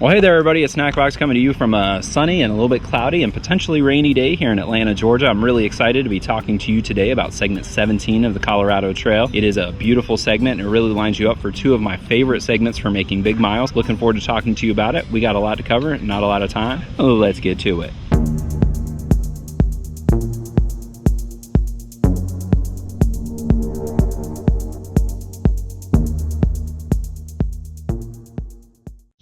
Well, hey there, everybody. It's Snackbox coming to you from a sunny and a little bit cloudy and potentially rainy day here in Atlanta, Georgia. I'm really excited to be talking to you today about segment 17 of the Colorado Trail. It is a beautiful segment and it really lines you up for two of my favorite segments for making big miles. Looking forward to talking to you about it. We got a lot to cover, not a lot of time. Let's get to it.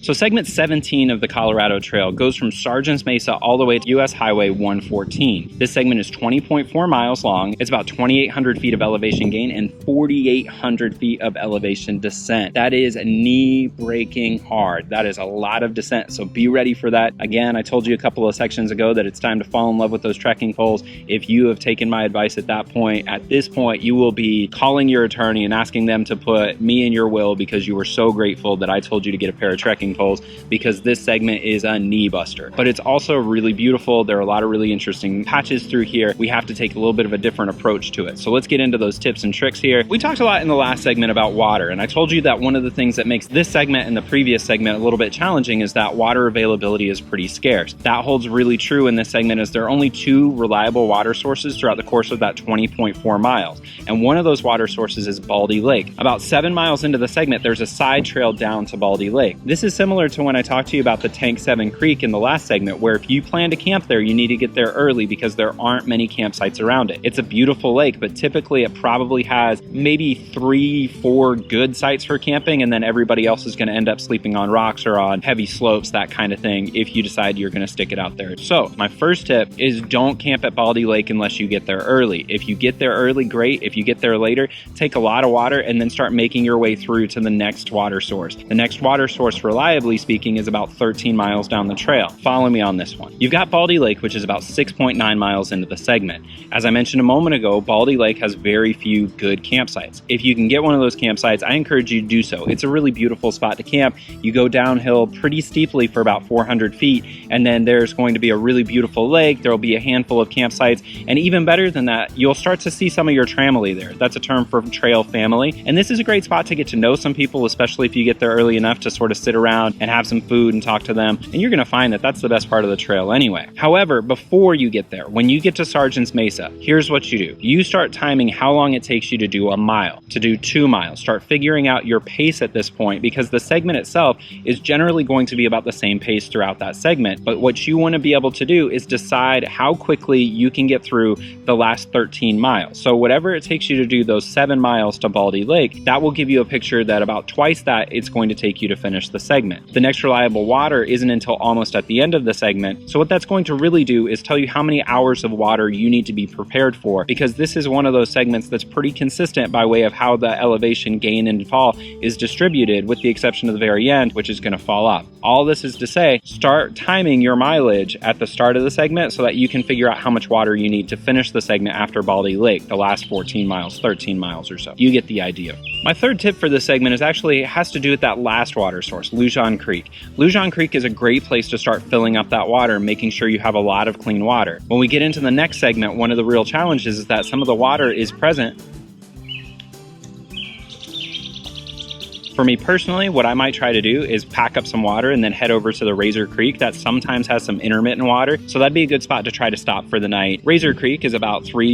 So segment 17 of the Colorado Trail goes from Sargents Mesa all the way to US Highway 114. This segment is 20.4 miles long. It's about 2,800 feet of elevation gain and 4,800 feet of elevation descent. That is knee-breaking hard. That is a lot of descent, so be ready for that. Again, I told you a couple of sections ago that it's time to fall in love with those trekking poles. If you have taken my advice at this point, you will be calling your attorney and asking them to put me in your will because you were so grateful that I told you to get a pair of trekking poles, because this segment is a knee buster. But it's also really beautiful. There are a lot of really interesting patches through here. We have to take a little bit of a different approach to it. So let's get into those tips and tricks here. We talked a lot in the last segment about water, and I told you that one of the things that makes this segment and the previous segment a little bit challenging is that water availability is pretty scarce. That holds really true in this segment, as there are only two reliable water sources throughout the course of that 20.4 miles. And one of those water sources is Baldy Lake. About 7 miles into the segment, there's a side trail down to Baldy Lake. This is similar to when I talked to you about the Tank 7 Creek in the last segment, where if you plan to camp there, you need to get there early because there aren't many campsites around it. It's a beautiful lake, but typically it probably has maybe 3-4 good sites for camping, and then everybody else is going to end up sleeping on rocks or on heavy slopes, that kind of thing, if you decide you're going to stick it out there. So my first tip is don't camp at Baldy Lake unless you get there early. If you get there early, great. If you get there later, take a lot of water and then start making your way through to the next water source. The next water source, reliably speaking, is about 13 miles down the trail. Follow me on this one. You've got Baldy Lake, which is about 6.9 miles into the segment. As I mentioned a moment ago, Baldy Lake has very few good campsites. If you can get one of those campsites, I encourage you to do so. It's a really beautiful spot to camp. You go downhill pretty steeply for about 400 feet, and then there's going to be a really beautiful lake. There will be a handful of campsites, and even better than that, you'll start to see some of your tramily there. That's a term for trail family, and this is a great spot to get to know some people, especially if you get there early enough to sort of sit around and have some food and talk to them, and you're going to find that that's the best part of the trail anyway. However, before you get there, when you get to Sargents Mesa, here's what you do. You start timing how long it takes you to do a mile, to do 2 miles. Start figuring out your pace at this point, because the segment itself is generally going to be about the same pace throughout that segment. But what you want to be able to do is decide how quickly you can get through the last 13 miles. So whatever it takes you to do those 7 miles to Baldy Lake, that will give you a picture that about twice that it's going to take you to finish the segment. The next reliable water isn't until almost at the end of the segment. So what that's going to really do is tell you how many hours of water you need to be prepared for, because this is one of those segments that's pretty consistent by way of how the elevation gain and fall is distributed, with the exception of the very end, which is going to fall off. All this is to say, start timing your mileage at the start of the segment so that you can figure out how much water you need to finish the segment after Baldy Lake, the last 14 miles, 13 miles or so. You get the idea. My third tip for this segment has to do with that last water source, Lujan Creek. Lujan Creek is a great place to start filling up that water, making sure you have a lot of clean water. When we get into the next segment, one of the real challenges is that some of the water is present. For me personally, what I might try to do is pack up some water and then head over to the Razor Creek that sometimes has some intermittent water. So that'd be a good spot to try to stop for the night. Razor Creek is about 4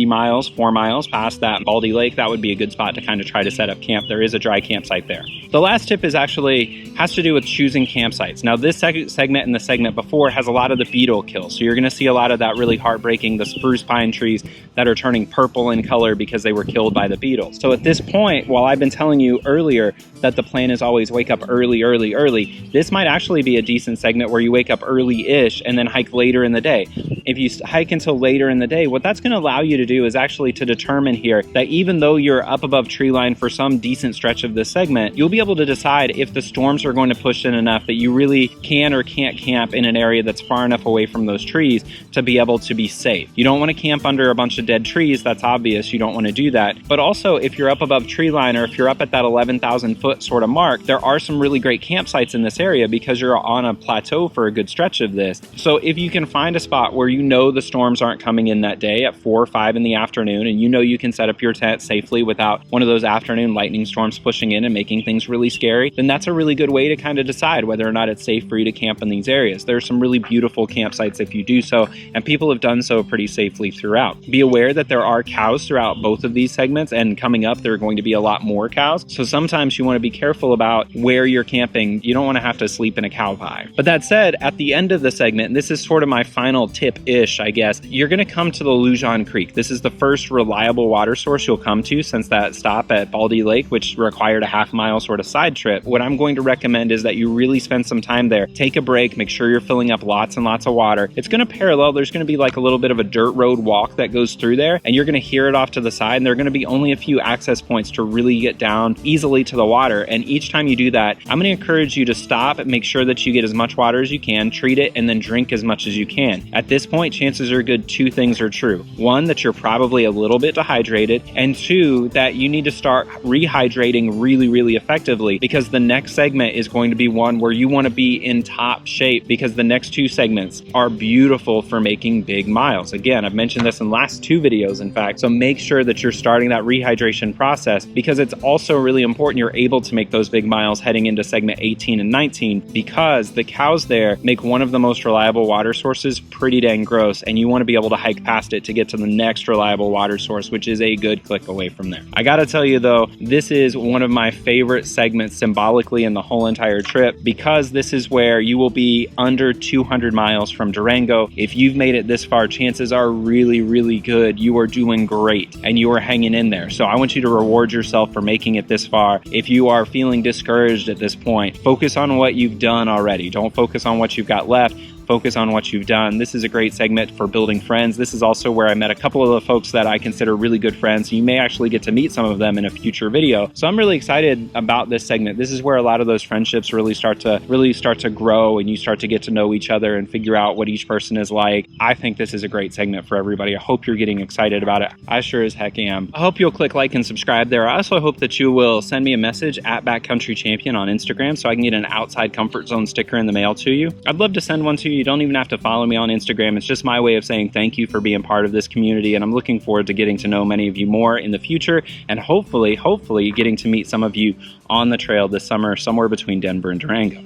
miles past that Baldy Lake. That would be a good spot to kind of try to set up camp. There is a dry campsite there. The last tip has to do with choosing campsites. Now this segment and the segment before has a lot of the beetle kill. So you're gonna see a lot of that really heartbreaking, the spruce pine trees that are turning purple in color because they were killed by the beetles. So at this point, while I've been telling you earlier that the plan is always wake up early, this might actually be a decent segment where you wake up early-ish and then hike later in the day. If you hike until later in the day, what that's going to allow you to do is actually to determine here that even though you're up above tree line for some decent stretch of this segment, you'll be able to decide if the storms are going to push in enough that you really can or can't camp in an area that's far enough away from those trees to be able to be safe. You don't want to camp under a bunch of dead trees. That's obvious. You don't want to do that. But also, if you're up above tree line, or if you're up at that 11,000 foot sort sort of mark, there are some really great campsites in this area because you're on a plateau for a good stretch of this. So if you can find a spot where you know the storms aren't coming in that day at 4 or 5 in the afternoon, and you know you can set up your tent safely without one of those afternoon lightning storms pushing in and making things really scary, then that's a really good way to kind of decide whether or not it's safe for you to camp in these areas. There are some really beautiful campsites if you do so, and people have done so pretty safely throughout. Be aware that there are cows throughout both of these segments, and coming up there are going to be a lot more cows. So sometimes you want to be careful about where you're camping. You don't want to have to sleep in a cow pie. But that said, at the end of the segment, and this is sort of my final tip-ish, I guess, you're going to come to the Lujan Creek. This is the first reliable water source you'll come to since that stop at Baldy Lake, which required a half-mile sort of side trip. What I'm going to recommend is that you really spend some time there. Take a break, make sure you're filling up lots and lots of water. It's going to parallel, there's going to be like a little bit of a dirt road walk that goes through there, and you're going to hear it off to the side, and there are going to be only a few access points to really get down easily to the water. And each time you do that, I'm going to encourage you to stop and make sure that you get as much water as you can, treat it, and then drink as much as you can. At this point, chances are good two things are true. One, that you're probably a little bit dehydrated, and two, that you need to start rehydrating really, really effectively, because the next segment is going to be one where you want to be in top shape, because the next two segments are beautiful for making big miles. Again, I've mentioned this in the last two videos, in fact, so make sure that you're starting that rehydration process, because it's also really important you're able to make those big miles heading into segment 18 and 19, because the cows there make one of the most reliable water sources pretty dang gross, and you want to be able to hike past it to get to the next reliable water source, which is a good click away from there. I gotta tell you though, this is one of my favorite segments symbolically in the whole entire trip, because this is where you will be under 200 miles from Durango. If you've made it this far, chances are really, really good. You are doing great and you are hanging in there. So I want you to reward yourself for making it this far. If you are feeling discouraged at this point, focus on what you've done already. Don't focus on what you've got left. Focus on what you've done. This is a great segment for building friends. This is also where I met a couple of the folks that I consider really good friends. You may actually get to meet some of them in a future video. So I'm really excited about this segment. This is where a lot of those friendships really start to grow, and you start to get to know each other and figure out what each person is like. I think this is a great segment for everybody. I hope you're getting excited about it. I sure as heck am. I hope you'll click like and subscribe there. I also hope that you will send me a message at Backcountry Champion on Instagram so I can get an outside comfort zone sticker in the mail to you. I'd love to send one to you. You don't even have to follow me on Instagram. It's just my way of saying thank you for being part of this community, and I'm looking forward to getting to know many of you more in the future, and hopefully getting to meet some of you on the trail this summer, somewhere between Denver and Durango.